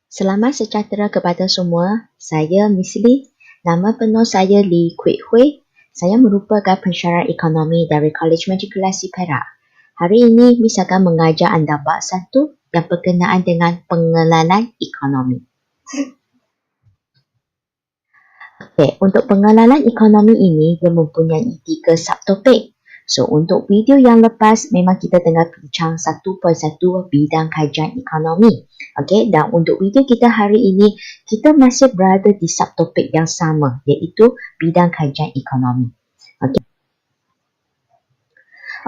Selamat sejahtera kepada semua. Saya Miss Lee. Nama penuh saya Lee Kwek Hui. Saya merupakan pensyarah ekonomi dari Kolej Matrikulasi Perak. Hari ini Miss akan mengajar anda bab 1 yang berkenaan dengan pengenalan ekonomi. Okey, untuk pengenalan ekonomi ini dia mempunyai 3 subtopik. So, untuk video yang lepas memang kita tengah bincang 1.1 bidang kajian ekonomi. Okey, dan untuk video kita hari ini kita masih berada di subtopik yang sama iaitu bidang kajian ekonomi. Okey.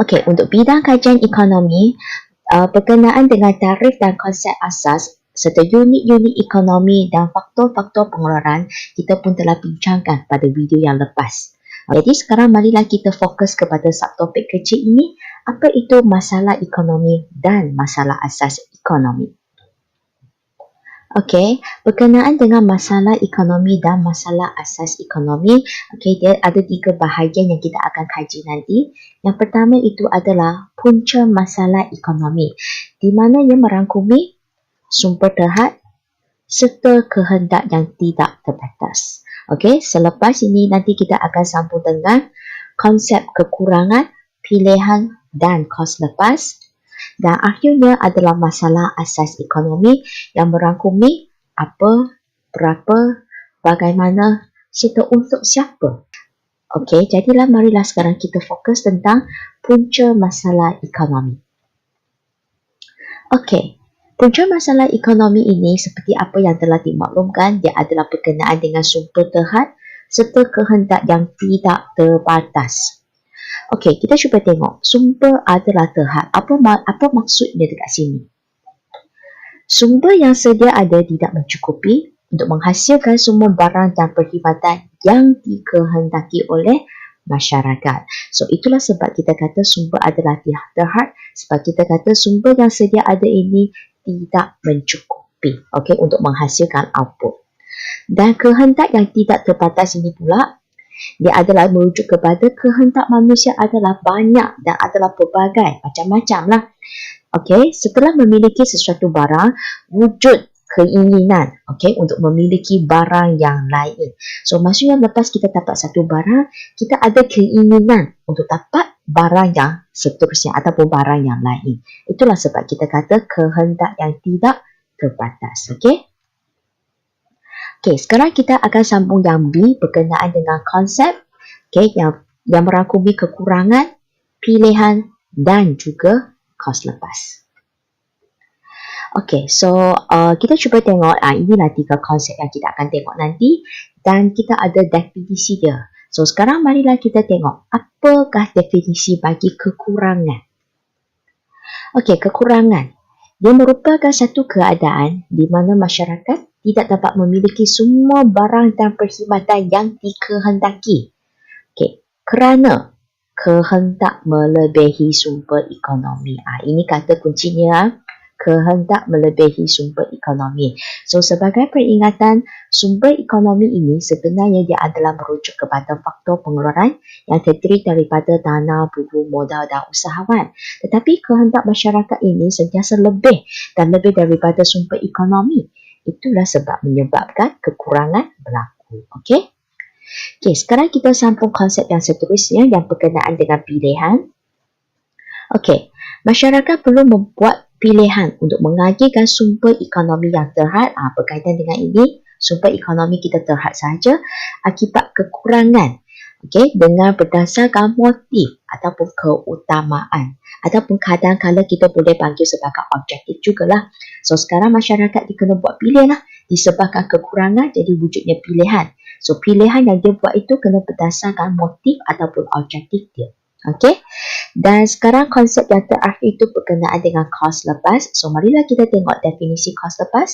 Okey, untuk bidang kajian ekonomi berkenaan dengan tarikh dan konsep asas serta unit-unit ekonomi dan faktor-faktor pengeluaran kita pun telah bincangkan pada video yang lepas. Jadi sekarang marilah kita fokus kepada subtopik kecil ini, apa itu masalah ekonomi dan masalah asas ekonomi. Okey, berkenaan dengan masalah ekonomi dan masalah asas ekonomi, okey, dia ada 3 bahagian yang kita akan kaji nanti. Yang pertama itu adalah punca masalah ekonomi, di mana ia merangkumi sumber terhad serta kehendak yang tidak terbatas. Okey, selepas ini nanti kita akan sambung dengan konsep kekurangan, pilihan dan kos lepas. Dan akhirnya adalah masalah asas ekonomi yang merangkumi apa, berapa, bagaimana serta untuk siapa. Okey, jadilah marilah sekarang kita fokus tentang punca masalah ekonomi. Okey, punca masalah ekonomi ini seperti apa yang telah dimaklumkan, dia adalah berkenaan dengan sumber terhad serta kehendak yang tidak terbatas. Okey, kita cuba tengok. Sumber adalah terhad. Apa maksudnya dekat sini? Sumber yang sedia ada tidak mencukupi untuk menghasilkan semua barang dan perkhidmatan yang dikehendaki oleh masyarakat. So, itulah sebab kita kata sumber adalah terhad, sebab kita kata sumber yang sedia ada ini tidak mencukupi, okey, untuk menghasilkan output. Dan kehendak yang tidak terbatas ini pula, dia adalah merujuk kepada kehendak manusia adalah banyak dan adalah pelbagai, macam-macam lah. Okey, setelah memiliki sesuatu barang, wujud keinginan, okey, untuk memiliki barang yang lain. So, maksudnya lepas kita dapat satu barang, kita ada keinginan untuk dapat barang yang seterusnya ataupun barang yang lain. Itulah sebab kita kata kehendak yang tidak terbatas, okey. Okey, sekarang kita akan sambung yang B berkenaan dengan konsep, okey, yang merangkumi kekurangan, pilihan dan juga kos lepas. Okey, so kita cuba tengok, inilah 3 konsep yang kita akan tengok nanti dan kita ada definisi dia. So, sekarang marilah kita tengok apakah definisi bagi kekurangan. Okey, kekurangan. Dia merupakan satu keadaan di mana masyarakat tidak dapat memiliki semua barang dan perkhidmatan yang dikehendaki. Okey, kerana kehendak melebihi sumber ekonomi. Ini kata kuncinya, kehendak melebihi sumber ekonomi. So, sebagai peringatan, sumber ekonomi ini sebenarnya dia adalah merujuk kepada faktor pengeluaran yang terdiri daripada dana, buku, modal dan usahawan. Tetapi kehendak masyarakat ini sentiasa lebih dan lebih daripada sumber ekonomi. Itulah sebab menyebabkan kekurangan berlaku. Okey? Okey, sekarang kita sambung konsep yang seterusnya yang berkenaan dengan pilihan. Okey, masyarakat perlu membuat pilihan untuk mengagihkan sumber ekonomi yang terhad. Berkaitan dengan ini, sumber ekonomi kita terhad sahaja akibat kekurangan. Okey, dengan berdasarkan motif ataupun keutamaan ataupun kadang-kadang kita boleh panggil sebagai objektif jugalah. So, sekarang masyarakat dia kena buat pilihan lah. Disebabkan kekurangan jadi wujudnya pilihan. So, pilihan yang dia buat itu kena berdasarkan motif ataupun objektif dia. Okey. Dan sekarang konsep yang terakhir itu berkenaan dengan kos lepas. So, marilah kita tengok definisi kos lepas.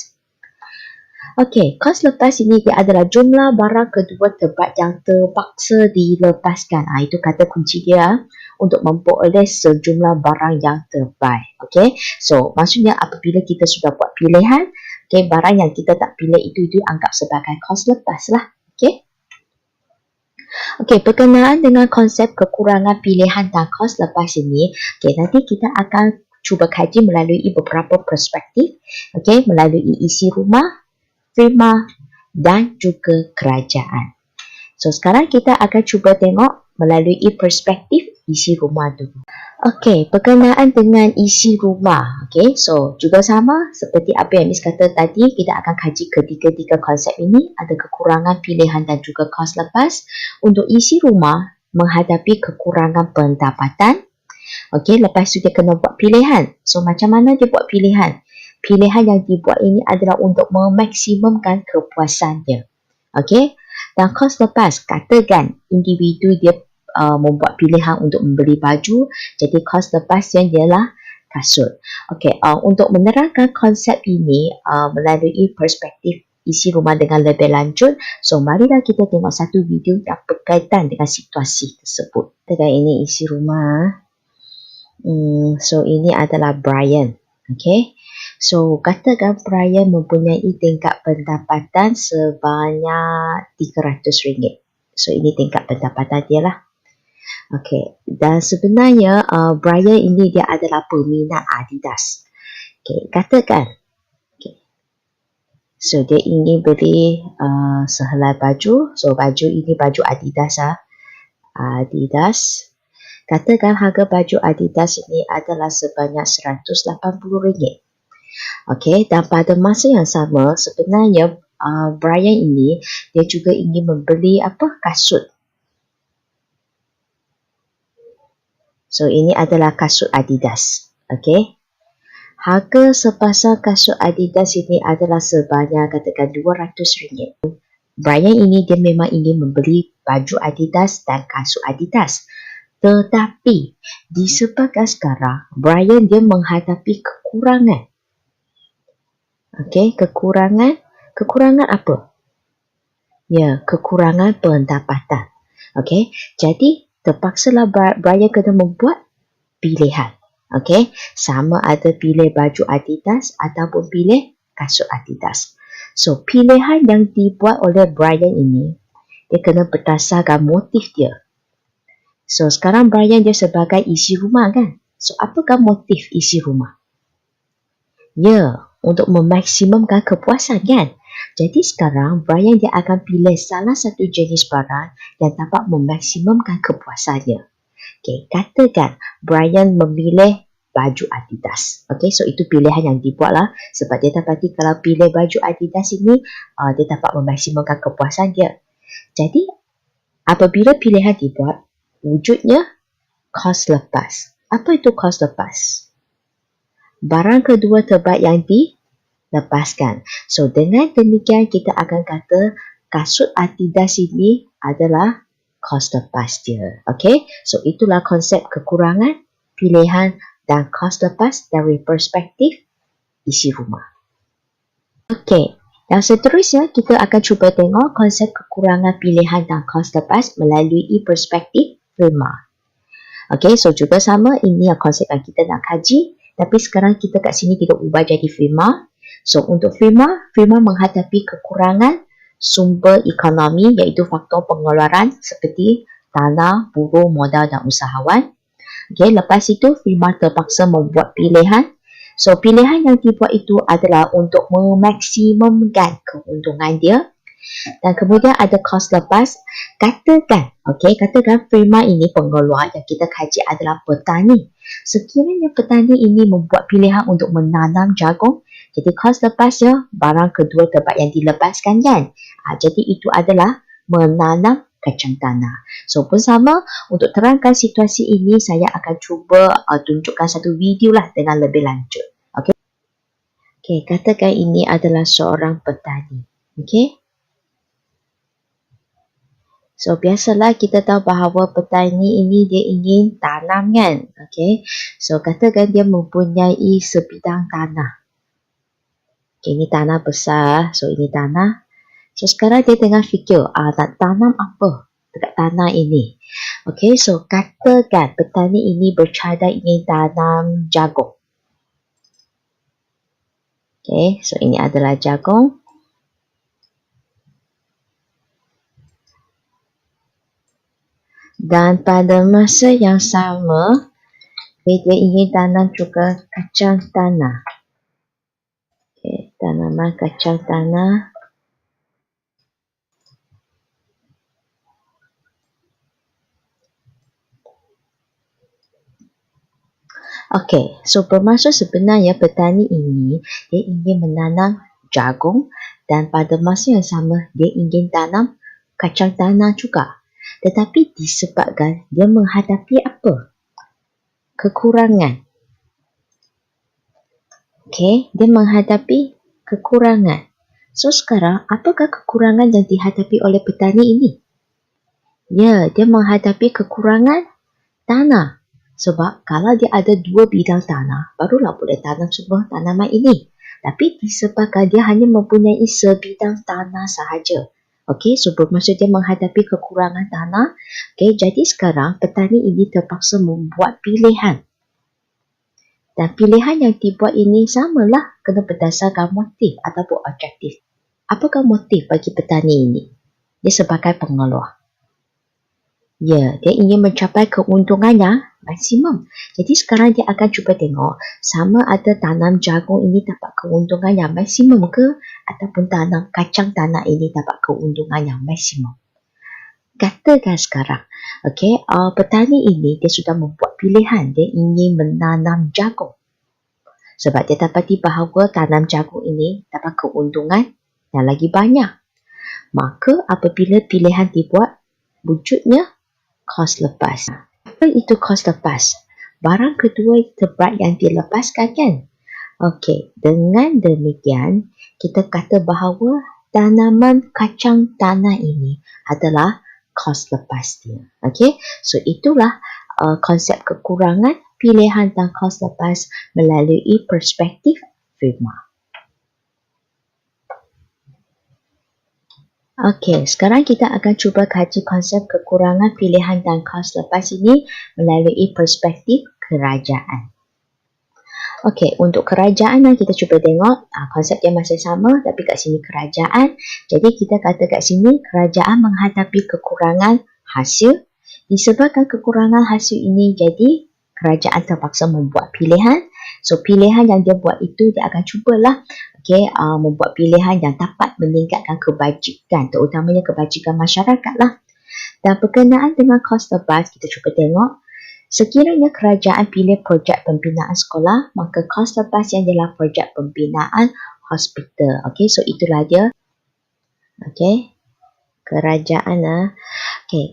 Okey, kos lepas ini dia adalah jumlah barang kedua terbaik yang terpaksa dilepaskan. Itu kata kunci dia untuk memperoleh sejumlah barang yang terbaik. Okey, so maksudnya apabila kita sudah buat pilihan, okey, barang yang kita tak pilih itu anggap sebagai kos lepas lah. Okey. Okey, berkenaan dengan konsep kekurangan pilihan dan kos lepas ini, okey, nanti kita akan cuba kaji melalui beberapa perspektif, okey, melalui isi rumah, firma dan juga kerajaan. So sekarang kita akan cuba tengok melalui perspektif isi rumah dulu. Okey, berkenaan dengan isi rumah. Okey, so juga sama seperti apa yang Miss kata tadi, kita akan kaji ketiga-tiga konsep ini, ada kekurangan, pilihan dan juga kos lepas. Untuk isi rumah menghadapi kekurangan pendapatan. Okey, lepas tu dia kena buat pilihan. So macam mana dia buat pilihan? Pilihan yang dibuat ini adalah untuk memaksimumkan kepuasan dia. Okey, dan kos lepas, katakan individu dia membuat pilihan untuk membeli baju, jadi kos lepas yang ialah kasut. Okey, untuk menerangkan konsep ini melalui perspektif isi rumah dengan lebih lanjut, so marilah kita tengok satu video yang berkaitan dengan situasi tersebut. Dan ini isi rumah. So ini adalah Brian. Okey, so katakan Brian mempunyai tingkat pendapatan sebanyak RM300. So ini tingkat pendapatan dia lah. Okey, dan sebenarnya Brian ini dia adalah peminat Adidas. Okey, katakan. Okay. So dia ingin beli sehelai baju. So baju ini baju Adidas Adidas. Katakan harga baju Adidas ini adalah sebanyak RM180. Okey, dan pada masa yang sama sebenarnya Brian ini dia juga ingin membeli kasut. So ini adalah kasut Adidas. Okey. Harga sepasang kasut Adidas ini adalah sebanyak katakan RM200. Brian ini dia memang ingin membeli baju Adidas dan kasut Adidas. Tetapi disebabkan sekarang Brian dia menghadapi kekurangan. Okey, kekurangan apa? Ya, kekurangan pendapatan. Okey, jadi terpaksalah Brian kena membuat pilihan. Okey, sama ada pilih baju Adidas ataupun pilih kasut Adidas. So, pilihan yang dibuat oleh Brian ini, dia kena berdasarkan motif dia. So, sekarang Brian dia sebagai isi rumah kan? So, apakah motif isi rumah? Ya, untuk memaksimumkan kepuasan kan? Jadi sekarang Brian dia akan pilih salah satu jenis barang yang dapat memaksimumkan kepuasannya. Okey, katakan Brian memilih baju Adidas. Okey, so itu pilihan yang dibuat lah. Sebab dia dapati kalau pilih baju Adidas ini, dia dapat memaksimumkan kepuasan dia. Jadi, apabila pilihan dibuat, wujudnya kos lepas. Apa itu kos lepas? Barang kedua terbaik yang dilepaskan. So, dengan demikian kita akan kata kasut Adidas ini adalah kos lepas dia. Okey, so itulah konsep kekurangan, pilihan dan kos lepas dari perspektif isi rumah. Okey, dan seterusnya kita akan cuba tengok konsep kekurangan, pilihan dan kos lepas melalui perspektif firma. Okey, so juga sama, ini yang konsep yang kita nak kaji, tapi sekarang kita kat sini kita ubah jadi firma. So untuk firma menghadapi kekurangan sumber ekonomi iaitu faktor pengeluaran seperti tanah, buruh, modal dan usahawan. Okay, lepas itu firma terpaksa membuat pilihan. So pilihan yang dibuat itu adalah untuk memaksimumkan keuntungan dia. Dan kemudian ada kos lepas. Katakan firma ini pengeluar yang kita kaji adalah petani. Sekiranya petani ini membuat pilihan untuk menanam jagung, jadi kos lepasnya barang kedua terbaik yang dilepaskan kan. Jadi itu adalah menanam kacang tanah. So pun sama, untuk terangkan situasi ini saya akan cuba tunjukkan satu video lah dengan lebih lanjut. Okay, katakan ini adalah seorang petani. Okay. So, biasalah kita tahu bahawa petani ini dia ingin tanam kan. Okay. So, katakan dia mempunyai sebidang tanah. Okay, ini tanah besar. So, ini tanah. So, sekarang dia tengah fikir, nak tanam apa dekat tanah ini. Okay, so katakan petani ini bercadang ingin tanam jagung. Okay, so ini adalah jagung. Dan pada masa yang sama, Dia ingin tanam juga kacang tanah. Tanaman kacang tanah. So bermaksud sebenarnya petani ini dia ingin menanam jagung dan pada masa yang sama dia ingin tanam kacang tanah juga. Tetapi disebabkan dia menghadapi apa? Kekurangan. Dia menghadapi kekurangan. So sekarang apakah kekurangan yang dihadapi oleh petani ini? Ya, dia menghadapi kekurangan tanah. Sebab kalau dia ada 2 bidang tanah, barulah boleh tanam semua tanaman ini. Tapi disebabkan dia hanya mempunyai sebidang tanah sahaja. So bermaksud dia menghadapi kekurangan tanah. Jadi sekarang petani ini terpaksa membuat pilihan. Dan pilihan yang dibuat ini samalah kena berdasarkan motif ataupun objektif. Apakah motif bagi petani ini? Dia sebagai pengeluar. Ya, dia ingin mencapai keuntungan yang maksimum. Jadi sekarang dia akan cuba tengok sama ada tanam jagung ini dapat keuntungan yang maksimum ke ataupun tanam kacang tanah ini dapat keuntungan yang maksimum. Katakan sekarang, petani ini dia sudah membuat pilihan, dia ingin menanam jagung. Sebab dia dapati bahawa tanam jagung ini dapat keuntungan yang lagi banyak. Maka apabila pilihan dibuat, wujudnya kos lepas. Apa itu kos lepas? Barang kedua terberat yang dilepaskan kan? Dengan demikian, kita kata bahawa tanaman kacang tanah ini adalah kos lepas dia. So itulah konsep kekurangan, pilihan dan kos lepas melalui perspektif firma. Sekarang kita akan cuba kaji konsep kekurangan, pilihan dan kos lepas ini melalui perspektif kerajaan. Untuk kerajaan kita cuba tengok konsep dia masih sama tapi kat sini kerajaan. Jadi kita kata kat sini kerajaan menghadapi kekurangan hasil. Disebabkan kekurangan hasil ini jadi kerajaan terpaksa membuat pilihan. So pilihan yang dia buat itu dia akan cubalah membuat pilihan yang dapat meningkatkan kebajikan, terutamanya kebajikan masyarakat lah. Dan berkenaan dengan kos lepas, kita cuba tengok sekiranya kerajaan pilih projek pembinaan sekolah, maka kos lepas yang ialah projek pembinaan hospital. So itulah dia. Kerajaan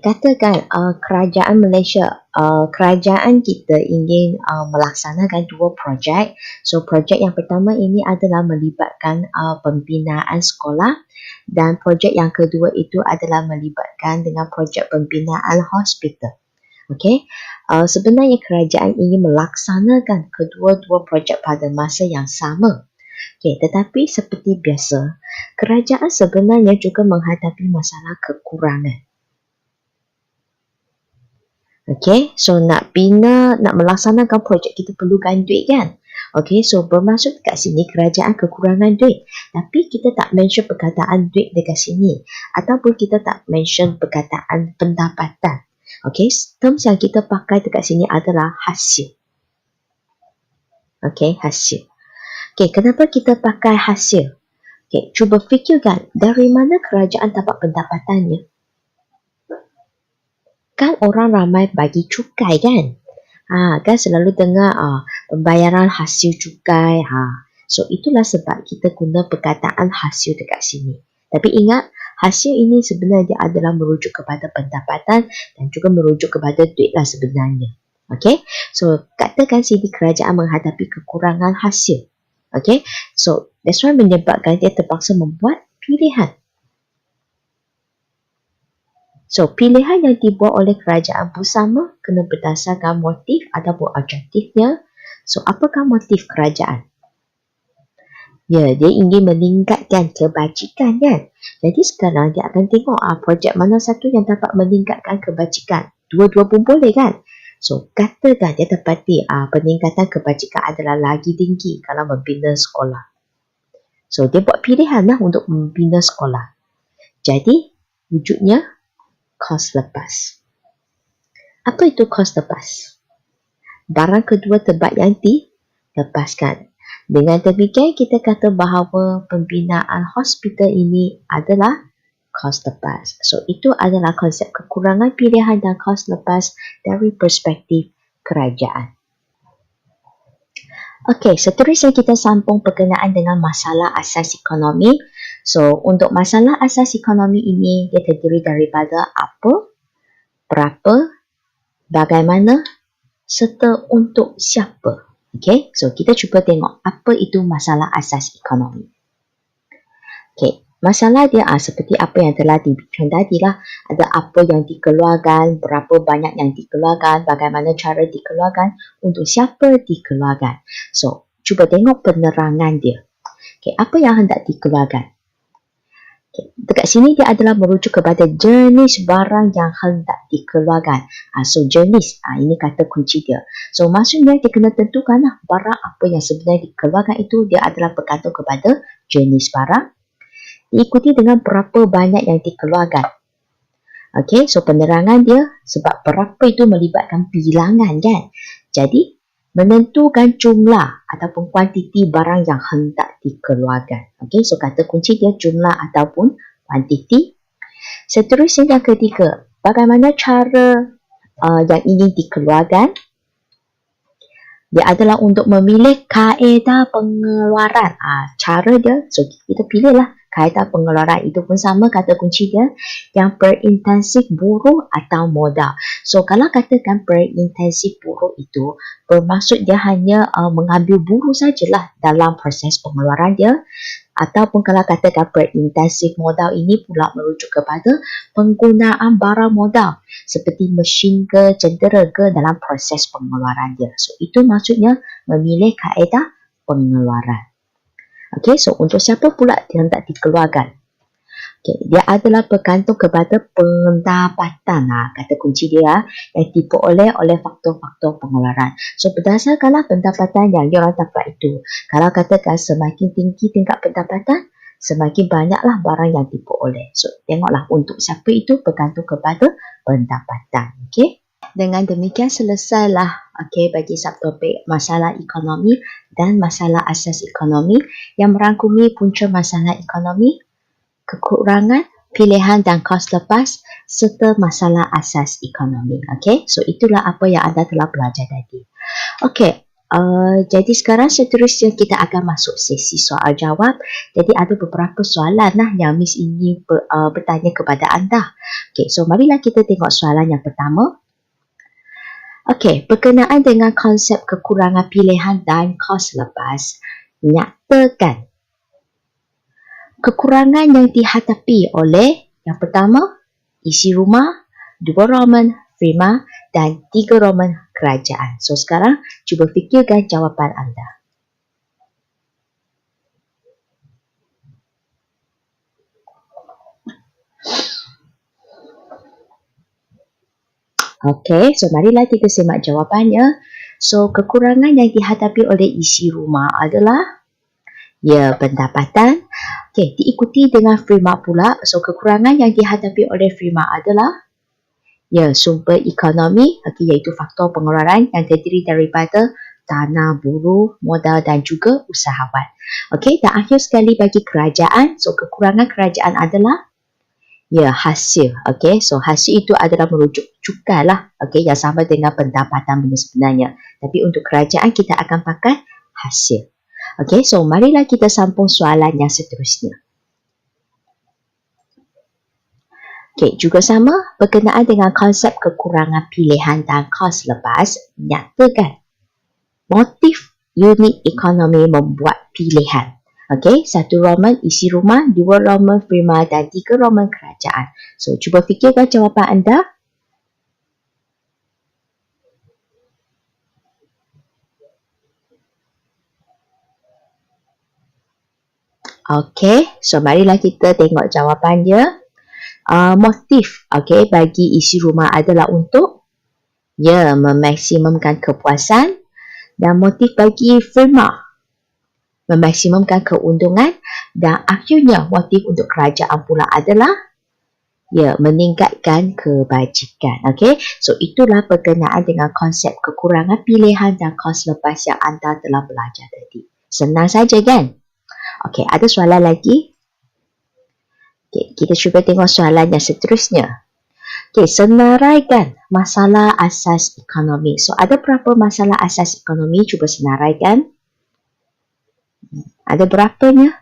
katakan kerajaan Malaysia, kerajaan kita ingin melaksanakan 2 projek. So projek yang pertama ini adalah melibatkan pembinaan sekolah dan projek yang kedua itu adalah melibatkan dengan projek pembinaan hospital. Sebenarnya kerajaan ingin melaksanakan kedua-dua projek pada masa yang sama. Tetapi seperti biasa, kerajaan sebenarnya juga menghadapi masalah kekurangan. So nak melaksanakan projek kita perlukan duit kan? So bermaksud kat sini kerajaan kekurangan duit. Tapi kita tak mention perkataan duit dekat sini. Ataupun kita tak mention perkataan pendapatan. Terms yang kita pakai dekat sini adalah hasil. Hasil. Kenapa kita pakai hasil? Cuba fikirkan dari mana kerajaan dapat pendapatannya? Kan orang ramai bagi cukai kan? Kan selalu dengar pembayaran hasil cukai. So itulah sebab kita guna perkataan hasil dekat sini. Tapi ingat, hasil ini sebenarnya adalah merujuk kepada pendapatan dan juga merujuk kepada duit lah sebenarnya. So katakan sini kerajaan menghadapi kekurangan hasil. So that's why menyebabkan dia terpaksa membuat pilihan. So pilihan yang dibuat oleh kerajaan pun sama, kena berdasarkan motif ataupun objektifnya. So apakah motif kerajaan? Ya, dia ingin meningkatkan kebajikan kan? Jadi sekarang dia akan tengok projek mana satu yang dapat meningkatkan kebajikan. Dua-dua pun boleh kan? So katakan dia dapati peningkatan kebajikan adalah lagi tinggi kalau membina sekolah. So dia buat pilihan lah untuk membina sekolah. Jadi wujudnya kos lepas. Apa itu kos lepas? barang kedua terbaik yang dilepaskan. Dengan demikian, kita kata bahawa pembinaan hospital ini adalah kos lepas. So, itu adalah konsep kekurangan pilihan dan kos lepas dari perspektif kerajaan. Okey, seterusnya kita sambung berkenaan dengan masalah asas ekonomi. So, untuk masalah asas ekonomi ini, dia terdiri daripada apa, berapa, bagaimana, serta untuk siapa. Okey, so kita cuba tengok apa itu masalah asas ekonomi. Okey, masalah dia seperti apa yang telah dibincang tadi lah. Ada apa yang dikeluarkan, berapa banyak yang dikeluarkan, bagaimana cara dikeluarkan, untuk siapa dikeluarkan. So, cuba tengok penerangan dia. Okey, apa yang hendak dikeluarkan? Okay. Dekat sini dia adalah merujuk kepada jenis barang yang hendak dikeluarkan. So, jenis, ini kata kunci dia. So, maksudnya dia kena tentukan barang apa yang sebenarnya dikeluarkan itu dia adalah bergantung kepada jenis barang. Diikuti dengan berapa banyak yang dikeluarkan. Okey, so penerangan dia sebab berapa itu melibatkan bilangan kan. Jadi, menentukan jumlah ataupun kuantiti barang yang hendak dikeluarkan. Okey, so kata kunci dia jumlah ataupun kuantiti. Seterusnya yang ketiga, bagaimana cara yang ingin dikeluarkan? Dia adalah untuk memilih kaedah pengeluaran. Cara dia, so kita pilihlah kaedah pengeluaran. Itu pun sama kata kunci dia yang berintensif buruh atau modal. So kalau katakan berintensif buruh itu bermaksud dia hanya mengambil buruh sajalah dalam proses pengeluaran dia. Ataupun kalau katakan berintensif modal ini pula merujuk kepada penggunaan barang modal seperti mesin ke jentera ke dalam proses pengeluaran dia. So itu maksudnya memilih kaedah pengeluaran. Okey, so untuk siapa pula dia hendak dikeluarkan? Okay, dia adalah bergantung kepada pendapatan kata kunci dia yang diperoleh oleh faktor-faktor pengeluaran. So berdasarkanlah pendapatan yang diorang dapat itu. Kalau katakan semakin tinggi tingkat pendapatan, semakin banyaklah barang yang diperoleh. So tengoklah untuk siapa itu bergantung kepada pendapatan. Okey. Dengan demikian selesailah bagi subtopik masalah ekonomi dan masalah asas ekonomi yang merangkumi punca masalah ekonomi, kekurangan, pilihan dan kos lepas serta masalah asas ekonomi. Okey, so itulah apa yang anda telah belajar tadi. Okey, jadi sekarang seterusnya kita akan masuk sesi soal jawab. Jadi ada beberapa soalan yang Miss ini bertanya kepada anda. Okey, so marilah kita tengok soalan yang pertama. Okey, berkenaan dengan konsep kekurangan pilihan dan kos lepas, nyatakan kekurangan yang dihadapi oleh yang pertama, isi rumah, 2 Roman firma dan 3 Roman kerajaan. So sekarang cuba fikirkan jawapan anda. Okey, so marilah kita semak jawapannya. So kekurangan yang dihadapi oleh isi rumah adalah pendapatan. Okey, diikuti dengan firma pula. So kekurangan yang dihadapi oleh firma adalah sumber ekonomi, iaitu faktor pengeluaran yang terdiri daripada tanah, buruh, modal dan juga usahawan. Okey, dan akhir sekali bagi kerajaan, so kekurangan kerajaan adalah hasil. Okey, so hasil itu adalah merujuk cukai lah. Okey, yang sama dengan pendapatan sebenarnya. Tapi untuk kerajaan kita akan pakai hasil. Okey, so marilah kita sambung soalan yang seterusnya. Okey, juga sama berkenaan dengan konsep kekurangan pilihan dan kos lepas, nyatakan motif unit ekonomi membuat pilihan. Okey, 1 Roman isi rumah, 2 Roman firma dan 3 Roman kerajaan. So, cuba fikirkan jawapan anda. Okey, so marilah kita tengok jawapannya. Motif bagi isi rumah adalah untuk memaksimumkan kepuasan, dan motif bagi firma memaksimumkan keuntungan, dan akhirnya motif untuk kerajaan pula adalah Ya, meningkatkan kebajikan. Okey, so itulah berkenaan dengan konsep kekurangan pilihan dan kos lepas yang anda telah belajar tadi. Senang saja kan? Okey, ada soalan lagi? Okey, kita cuba tengok soalan yang seterusnya. Okey, senaraikan masalah asas ekonomi. So, ada berapa masalah asas ekonomi? Cuba senaraikan. Ada berapanya?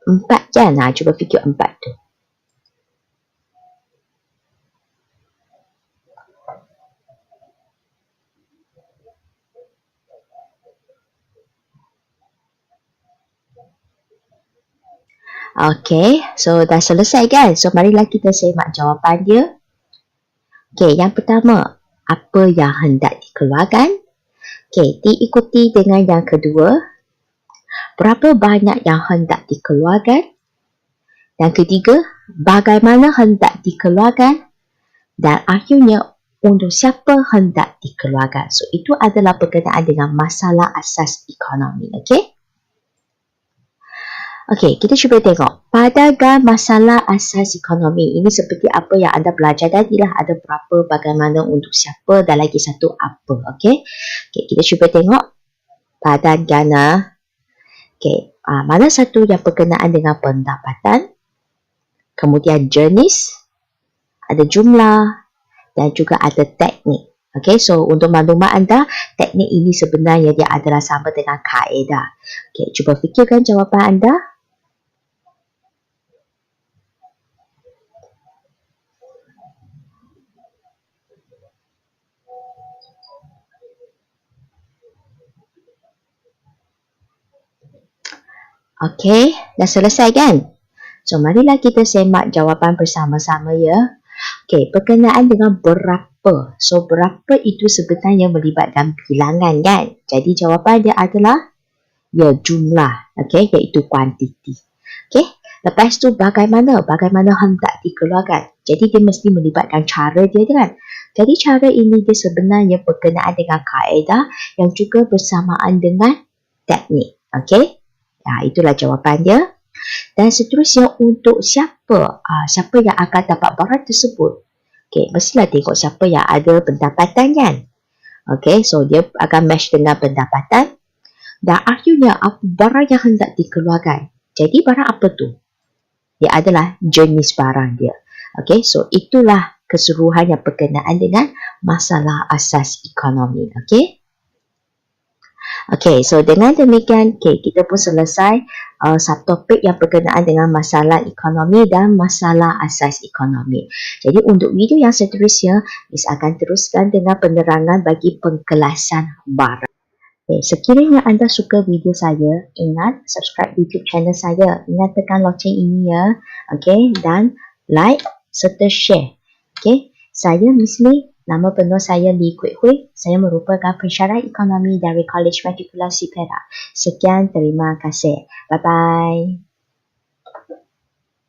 4 kan? Cuba fikir 4 tu. Okey, so dah selesai kan? So, marilah kita semak jawapan dia. Okey, yang pertama, apa yang hendak dikeluarkan? Okey, diikuti dengan yang kedua, berapa banyak yang hendak dikeluarkan? Yang ketiga, bagaimana hendak dikeluarkan? Dan akhirnya, untuk siapa hendak dikeluarkan? So, itu adalah berkenaan dengan masalah asas ekonomi. Okey? Okey, kita cuba tengok. Pada masalah asas ekonomi, ini seperti apa yang anda belajar tadi lah. Ada berapa, bagaimana, untuk siapa dan lagi satu apa. Okey, kita cuba tengok. Padan gana. Okey, mana satu yang berkenaan dengan pendapatan, kemudian jenis, ada jumlah dan juga ada teknik. Okey, so untuk maklumat anda, teknik ini sebenarnya dia adalah sama dengan kaedah. Okey, cuba fikirkan jawapan anda. Okey, dah selesai kan? So, marilah kita semak jawapan bersama-sama ya. Okey, berkenaan dengan berapa. So, berapa itu sebenarnya melibatkan bilangan kan? Jadi, jawapan dia adalah ya jumlah. Okey, iaitu kuantiti. Okey, lepas tu bagaimana? Bagaimana hendak dikeluarkan? Jadi, dia mesti melibatkan cara dia kan? Jadi, cara ini dia sebenarnya berkenaan dengan kaedah yang juga bersamaan dengan teknik. Okey? Itulah jawapan dia. Dan seterusnya, untuk siapa siapa yang akan dapat barang tersebut. Okey, mestilah tengok siapa yang ada pendapatan kan. Okey, so dia akan match dengan pendapatan. Dan akhirnya, apa barang yang hendak dikeluarkan. Jadi barang apa tu? Dia adalah jenis barang dia. Okey, so itulah keseluruhan yang berkenaan dengan masalah asas ekonomi. Okey. Okey, so dengan demikian, kita pun selesai subtopik yang berkenaan dengan masalah ekonomi dan masalah asas ekonomi. Jadi untuk video yang seterusnya, Miss akan teruskan dengan penerangan bagi pengkelasan barang. Okay, sekiranya anda suka video saya, ingat subscribe YouTube channel saya. Ingat tekan loceng ini ya. Okay, dan like serta share. Okay, saya Miss Lee. Nama penuh saya Lee Kuek Hui. Saya merupakan pensyarah ekonomi dari College Matrikulasi Perak. Sekian, terima kasih. Bye-bye.